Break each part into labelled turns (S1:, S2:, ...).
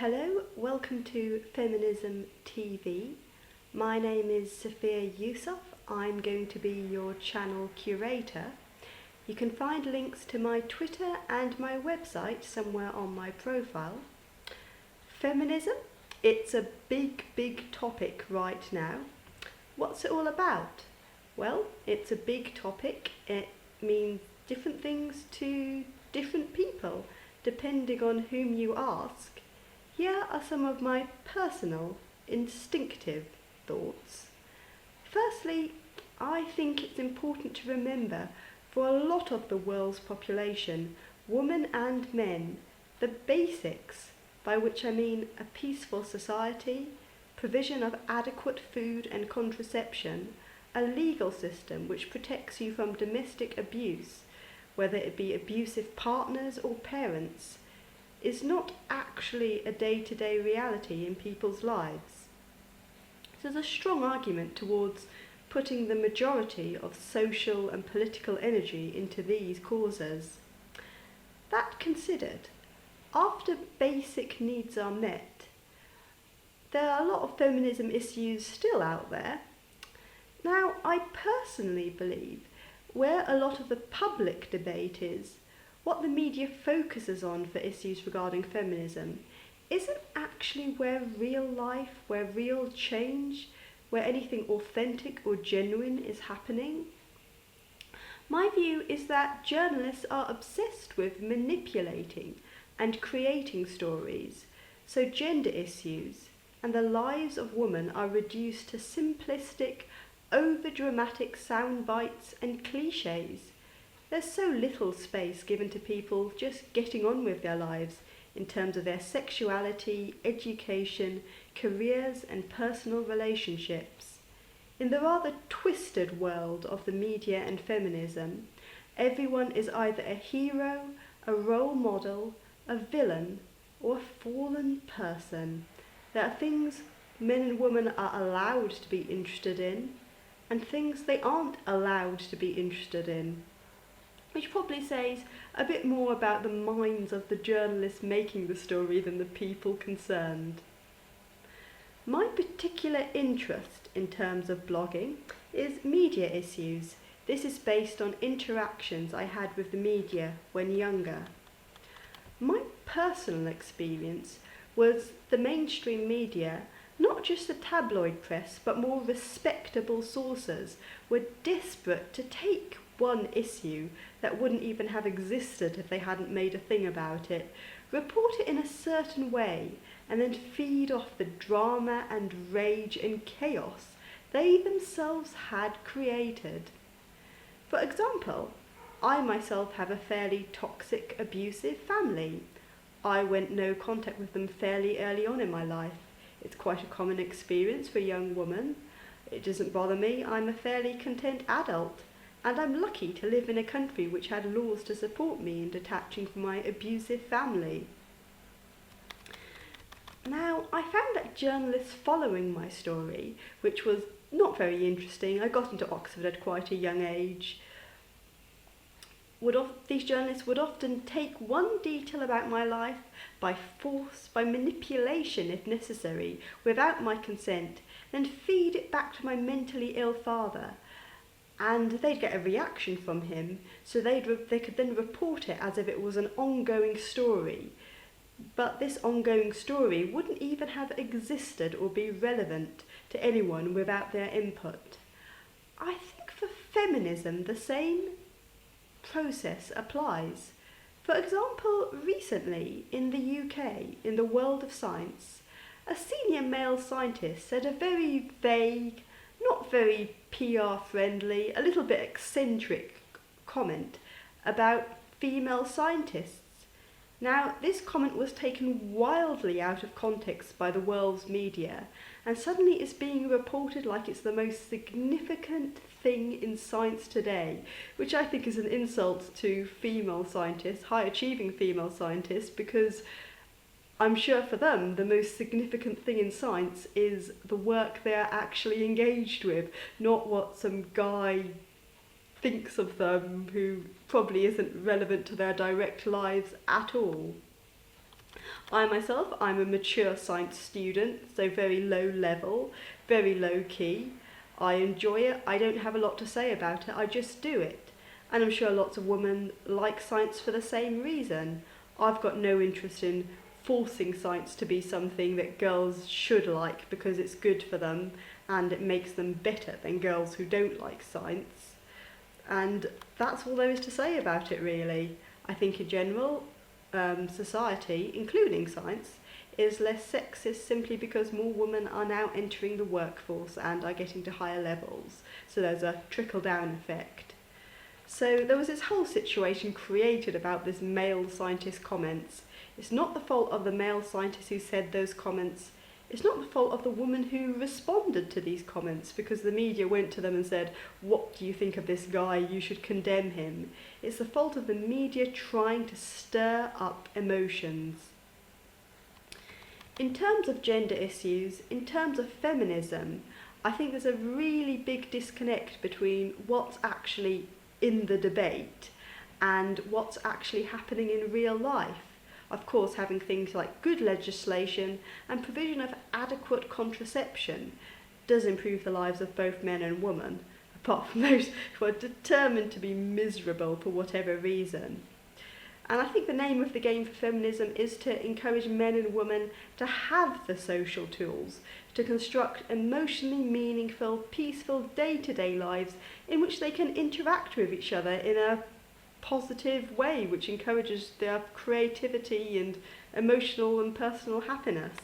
S1: Hello, welcome to Feminism TV. My name is Sufiah Yusof. I'm going to be your channel curator. You can find links to my Twitter and my website somewhere on my profile. Feminism, it's a big topic right now. What's it all about? Well, it's a big topic. It means different things to different people, depending on whom you ask. Here are some of my personal, instinctive thoughts. Firstly, I think it's important to remember for a lot of the world's population, women and men, the basics, by which I mean a peaceful society, provision of adequate food and contraception, a legal system which protects you from domestic abuse, whether it be abusive partners or parents, is not actually a day-to-day reality in people's lives. There's a strong argument towards putting the majority of social and political energy into these causes. That considered, after basic needs are met, there are a lot of feminism issues still out there. Now, I personally believe where a lot of the public debate is, what the media focuses on for issues regarding feminism isn't actually where real life, where real change, where anything authentic or genuine is happening. My view is that journalists are obsessed with manipulating and creating stories, so gender issues and the lives of women are reduced to simplistic, over-dramatic sound bites and cliches. There's so little space given to people just getting on with their lives in terms of their sexuality, education, careers and personal relationships. In the rather twisted world of the media and feminism, everyone is either a hero, a role model, a villain or a fallen person. There are things men and women are allowed to be interested in and things they aren't allowed to be interested in, which probably says a bit more about the minds of the journalists making the story than the people concerned. My particular interest in terms of blogging is media issues. This is based on interactions I had with the media when younger. My personal experience was the mainstream media, not just the tabloid press, but more respectable sources, were desperate to take one issue that wouldn't even have existed if they hadn't made a thing about it, report it in a certain way, and then feed off the drama and rage and chaos they themselves had created. For example, I myself have a fairly toxic, abusive family. I went no contact with them fairly early on in my life. It's quite a common experience for a young woman. It doesn't bother me. I'm a fairly content adult. And I'm lucky to live in a country which had laws to support me in detaching from my abusive family. Now, I found that journalists following my story, which was not very interesting, I got into Oxford at quite a young age, these journalists would often take one detail about my life by force, by manipulation if necessary, without my consent, then feed it back to my mentally ill father. And they'd get a reaction from him, so they could then report it as if it was an ongoing story. But this ongoing story wouldn't even have existed or be relevant to anyone without their input. I think for feminism the same process applies. For example, recently in the UK, in the world of science, a senior male scientist said a very vague, not very PR friendly, a little bit eccentric comment about female scientists. Now, this comment was taken wildly out of context by the world's media and suddenly is being reported like it's the most significant thing in science today, which I think is an insult to female scientists, high-achieving female scientists, because I'm sure for them the most significant thing in science is the work they're actually engaged with, not what some guy thinks of them who probably isn't relevant to their direct lives at all. I myself, I'm a mature science student, so very low level, very low key. I enjoy it. I don't have a lot to say about it. I just do it. And I'm sure lots of women like science for the same reason. I've got no interest in forcing science to be something that girls should like because it's good for them and it makes them better than girls who don't like science. And that's all there is to say about it, really. I think in general, society, including science, is less sexist simply because more women are now entering the workforce and are getting to higher levels. So there's a trickle-down effect. So there was this whole situation created about this male scientist comments. It's not the fault of the male scientist who said those comments. It's not the fault of the woman who responded to these comments because the media went to them and said, "What do you think of this guy? You should condemn him." It's the fault of the media trying to stir up emotions. In terms of gender issues, in terms of feminism, I think there's a really big disconnect between what's actually in the debate and what's actually happening in real life. Of course, having things like good legislation and provision of adequate contraception does improve the lives of both men and women, apart from those who are determined to be miserable for whatever reason. And I think the name of the game for feminism is to encourage men and women to have the social tools to construct emotionally meaningful, peaceful day-to-day lives in which they can interact with each other in a positive way, which encourages their creativity and emotional and personal happiness.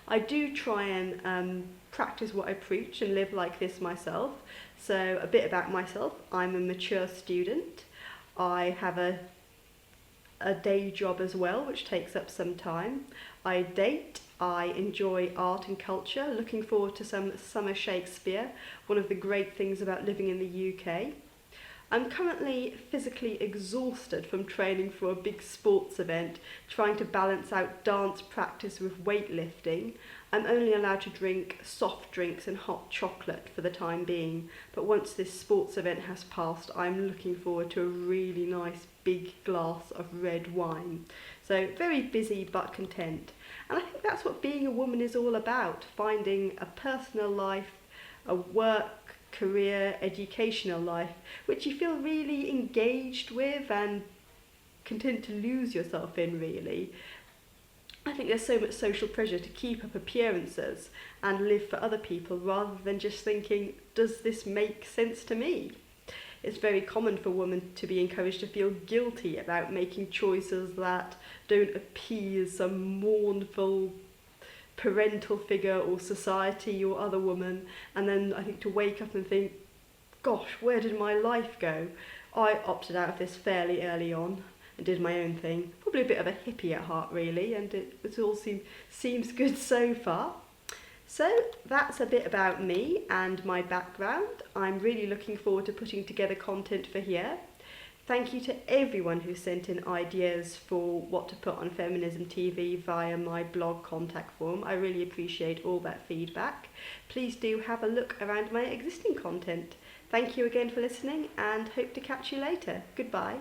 S1: I do try and practice what I preach and live like this myself. So a bit about myself: I'm a mature student. I have a day job as well, which takes up some time. I date. I enjoy art and culture, looking forward to some summer Shakespeare, one of the great things about living in the UK. I'm currently physically exhausted from training for a big sports event, trying to balance out dance practice with weightlifting. I'm only allowed to drink soft drinks and hot chocolate for the time being, but once this sports event has passed, I'm looking forward to a really nice big glass of red wine. So very busy but content. And I think that's what being a woman is all about, finding a personal life, a work, career, educational life, which you feel really engaged with and content to lose yourself in, really. I think there's so much social pressure to keep up appearances and live for other people rather than just thinking, does this make sense to me? It's very common for women to be encouraged to feel guilty about making choices that don't appease some mournful parental figure or society or other woman, and then I think to wake up and think, gosh, where did my life go? I opted out of this fairly early on and did my own thing. Probably a bit of a hippie at heart, really, and it all seems good so far. So that's a bit about me and my background. I'm really looking forward to putting together content for here. Thank you to everyone who sent in ideas for what to put on Feminism TV via my blog contact form. I really appreciate all that feedback. Please do have a look around my existing content. Thank you again for listening and hope to catch you later. Goodbye.